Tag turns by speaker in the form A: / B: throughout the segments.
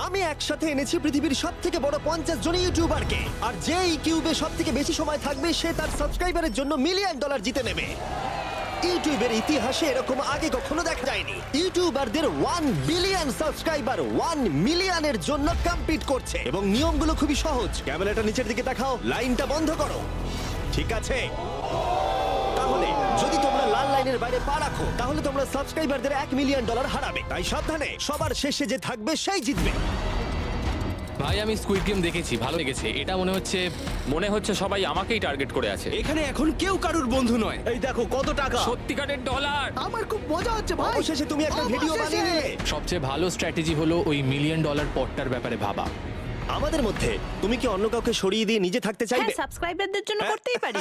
A: আমি একসাথে এনেছি পৃথিবীর সব থেকে বড় 50 জন ইউটিউবারকে, আর যে এই কিউবে সব থেকে বেশি সময় থাকবে সে তার সাবস্ক্রাইবারের জন্য $1 মিলিয়ন জিতে নেবে। ইউটিউবের ইতিহাসে এরকম আগে কখনো দেখা যায়নি। ইউটিউবারদের 1 বিলিয়ন সাবস্ক্রাইবার 1 মিলিয়নের জন্য কম্পিট করছে, এবং নিয়মগুলো খুবই সহজ। ক্যামেরাটা নিচের দিকে দেখাও, লাইনটা বন্ধ করো। ঠিক আছে, তাহলে যদি তোমরা লাল লাইনের বাইরে পা রাখো তাহলে তোমরা সাবস্ক্রাইবারদের $1 মিলিয়ন হারাবে। তাই সাবধানে, সবার শেষে যে থাকবে সেই জিতবে।
B: ভাই আমি স্কুইড গেম দেখেছি, ভালো লেগেছে। এটা মনে হচ্ছে সবাই আমাকেই টার্গেট করে আছে।
C: এখানে এখন কেউ কারুর বন্ধু নয়।
D: এই দেখো কত টাকা।
B: সত্যিকারের ডলার।
E: আমার খুব মজা হচ্ছে ভাই।
A: অবশেষে তুমি একটা ভিডিও বানিয়ে নিলে।
B: সবচেয়ে ভালো স্ট্র্যাটেজি হলো ওই $1 মিলিয়ন পটটার ব্যাপারে ভাবা।
A: আমাদের মধ্যে তুমি কি অন্য কাউকে সরিয়ে দিয়ে নিজে থাকতে চাইবে?
F: হ্যাঁ, সাবস্ক্রাইবারদের জন্য করতেই পারি।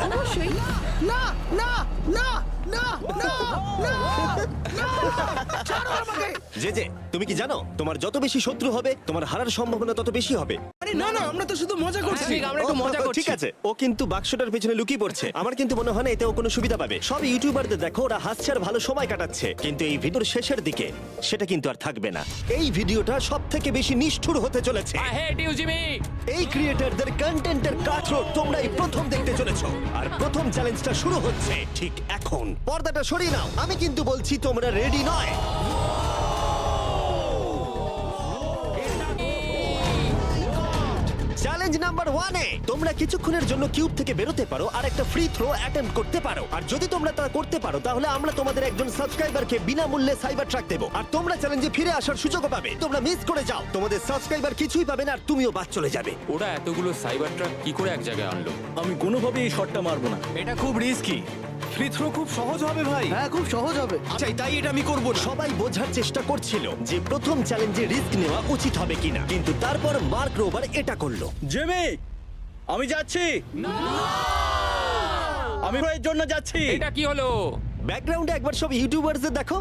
F: অবশ্যই।
E: না না না না না না না, ছাড়ো আমাকে।
A: যে তুমি কি জানো তোমার যত বেশি শত্রু হবে তোমার হারার সম্ভাবনা তত বেশি হবে?
C: আরে না না, আমরা তো শুধু মজা করছি।
B: আমরা একটু মজা করছি।
A: ঠিক আছে, ও কিন্তু বাক্সটার পেছনে লুকিয়ে পড়ছে। আমার কিন্তু মনে হয় না এতে ও কোনো সুবিধা পাবে। সব ইউটিউবারদের দেখো ওরা হাসছে আর ভালো সময় কাটাচ্ছে, কিন্তু এই ভিডিওর শেষের দিকে সেটা কিন্তু আর থাকবে না। এই ভিডিওটা সব থেকে বেশি নিষ্ঠুর হতে চলেছে।
B: I hate you Jimmy.
A: এই ক্রিয়েটরদের কন্টেন্টের কাঠরোড তোমরাই প্রথম দেখতে চলেছো, আর প্রথম চ্যালেঞ্জটা শুরু হচ্ছে ঠিক এখন। পর্দাটা সরিয়ে নাও, আমি কিন্তু বলছি তোমরা রেডি নয়। চ্যালেঞ্জ নাম্বার 1 এ তোমরা কিছুক্ষণের জন্য কিউব থেকে বেরোতে পারো আর একটা ফ্রি থ্রো অ্যাটেম্প্ট করতে পারো। আর যদি তোমরা তা করতে পারো তাহলে আমরা তোমাদের একজন সাবস্ক্রাইবারকে বিনামূল্যে সাইবার ট্রাক দেবো, আর তোমরা চ্যালেঞ্জে ফিরে আসার সুযোগও পাবে। তোমরা মিস করে যাও, তোমাদের সাবস্ক্রাইবার কিছুই পাবে না আর তুমিও বাদ চলে যাবে।
B: ওরা এতগুলো সাইবার ট্রাক কি করে এক জায়গায় আনলো?
D: আমি কোনোভাবেই এই শটটা মারবো না।
B: এটা খুব রিস্কি।
C: ফ্রি থ্রো খুব সহজ হবে ভাই।
E: হ্যাঁ, খুব সহজ হবে।
C: আচ্ছা তাই এটা আমি করব না।
A: সবাই বোঝার চেষ্টা করছিল যে প্রথম চ্যালেঞ্জে রিস্ক নেওয়া উচিত হবে কিনা, কিন্তু তারপর মার্ক রোবার এটা করলো।
D: জেমি, আমি যাচ্ছি। আমি এর জন্য যাচ্ছি।
B: এটা কি হলো?
A: ব্যাকগ্রাউন্ডে একবার সব ইউটিউবারদের দেখো।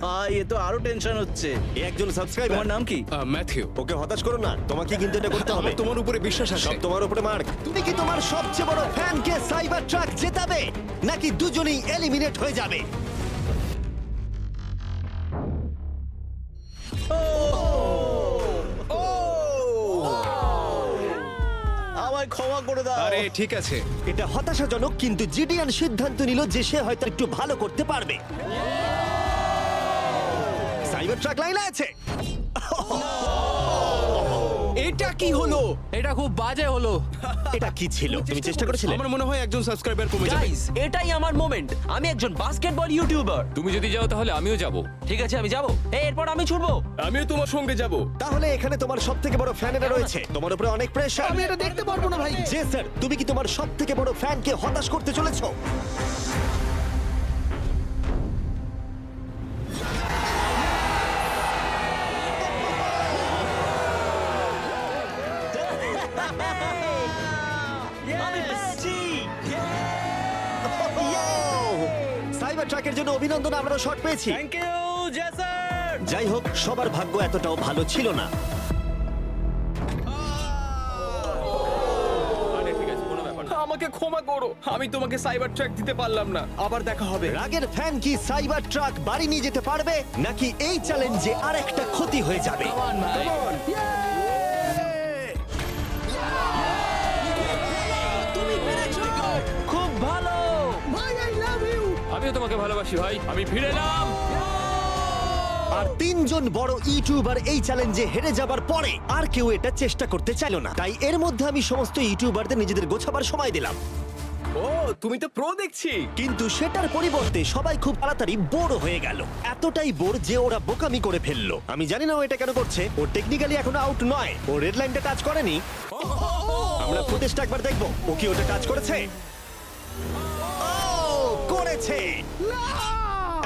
D: ভাই এ তো আরো টেনশন হচ্ছে।
A: এ একজন সাবস্ক্রাইবার।
D: তোমার নাম কি?
C: ম্যাথিউ।
A: ওকে হতাশ করো না, তোমাকে কিন্তু এটা করতে হবে।
C: আমার তোমার উপরে বিশ্বাস আছে।
A: সব তোমার উপরে মার্ক। তুমি কি তোমার সবচেয়ে বড় ফ্যানকে সাইবার ট্রাক জেতাবে, নাকি দুজনেই এলিমিনেট হয়ে যাবে?
D: আমায় ক্ষমা করে দাও।
C: আরে ঠিক আছে।
A: এটা হতাশাজনক, কিন্তু জিডিয়ান সিদ্ধান্ত নিল যে সে হয়তো একটু ভালো করতে পারবে। সাইবার ট্রাক লাইনে আছে।
C: এটা কি হলো?
B: এটা খুব বাজে হলো।
A: এটা কি ছিল? তুমি চেষ্টা করেছিলে?
C: আমার মনে হয় একজন সাবস্ক্রাইবার কমে যাবে।
G: গাইস, এটাই আমার মোমেন্ট। আমি একজন বাস্কেটবল ইউটিউবার।
B: তুমি যদি যাও তাহলে আমিও যাব।
G: ঠিক আছে, আমি যাব। এরপর আমি ছুটবো।
C: আমিও তোমার সঙ্গে যাব।
A: তাহলে এখানে তোমার সব থেকে বড় ফ্যানেরা রয়েছে, তোমার উপরে অনেক প্রেশার।
E: আমি এটা দেখতে পারবো না ভাই।
A: যে স্যার, তুমি কি তোমার সব থেকে বড় ফ্যানকে হতাশ করতে চলেছো?
D: আমি পেরেছি।
A: সাইবার ট্রাকের জন্য অভিনন্দন, আমরা শট পেয়েছি।
D: থ্যাংক ইউ জেসার।
A: যাই হোক, সবার ভাগ্য এতটাও ভালো ছিল না।
B: আরে ঠিক আছে, কোনো ব্যাপার না।
C: আমাকে ক্ষমা করো, আমি তোমাকে সাইবার ট্র্যাক দিতে পারলাম না। আবার দেখা হবে।
A: রাগের ফ্যান কি সাইবার ট্রাক বাড়ি নিয়ে যেতে পারবে, নাকি এই চ্যালেঞ্জে আরেকটা ক্ষতি হয়ে যাবে?
B: Come on, ভাই।
E: তুমি পেরেছো।
G: খুব ভালো।
E: ভাই, আই লাভ ইউ।
B: আমিও তোমাকে ভালোবাসি ভাই। আমি ফিরে এলাম।
A: আর তিনজন বড় ইউটিউবার এই চ্যালেঞ্জে হেরে যাবার পরে আর কেউ এটা চেষ্টা করতে চাইলো না। তাই এর মধ্যে আমি সমস্ত ইউটিউবারদের নিজেদের গোছাবার সময় দিলাম।
C: ও, তুমি তো প্রো দেখছি।
A: কিন্তু সেটার পরিবর্তে সবাই খুব তাড়াতাড়ি বোর হয়ে গেল। এতটাই বোর যে ওরা বোকামি করে ফেললো। আমি জানি না ও এটা কেন করছে। ও টেকনিক্যালি এখনো আউট নয়, ও রেড লাইনটা টাচ করেনি। আমরা ফুটেজটা একবার দেখবো, ও কি ওটা টাচ করেছে? ও করেছে।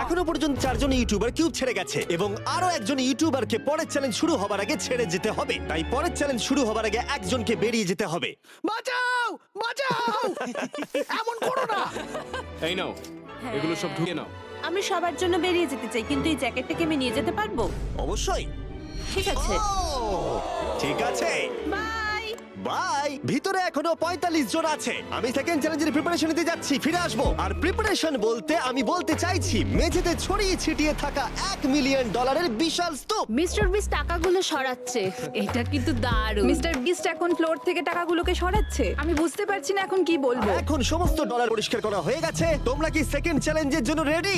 A: এখনো পর্যন্ত 4 জন ইউটিউবার কিউব ছেড়ে গেছে, এবং আরো একজন ইউটিউবারকে পরের চ্যালেঞ্জ শুরু হবার আগে ছেড়ে যেতে হবে। তাই পরের চ্যালেঞ্জ শুরু হবার আগে একজনকে বেরিয়ে যেতে হবে।
E: বাঁচাও, বাঁচাও। এমন করো না।
C: এই নাও, এগুলো সব ঢুকে নাও।
F: আমি সবার জন্য বেরিয়ে যেতে চাই, কিন্তু এই জ্যাকেটটাকে আমি নিয়ে যেতে পারবো?
A: অবশ্যই।
F: ঠিক আছে।
A: ও, ঠিক আছে।
F: বাই।
A: বাই। ভিতরে এখনো 45 জন আছে। আমি সেকেন্ড চ্যালেঞ্জের প্রিপারেশন নিতে যাচ্ছি, ফিরে আসবো। আর প্রিপারেশন বলতে আমি বলতে চাইছি মেঝেতে ছড়িয়ে ছিটিয়ে থাকা $1 মিলিয়ন বিশাল স্তূপ।
H: মিস্টার বিস টাকাগুলো সরাচ্ছে, এটা কিন্তু দারুণ।
F: মিস্টার বিস্ট এখন ফ্লোর থেকে টাকাগুলোকে সরাচ্ছে। আমি বুঝতে পারছি না এখন কি বলবো।
A: এখন সমস্ত ডলার পরিষ্কার করা হয়ে গেছে। তোমরা কি সেকেন্ড চ্যালেঞ্জের জন্য রেডি?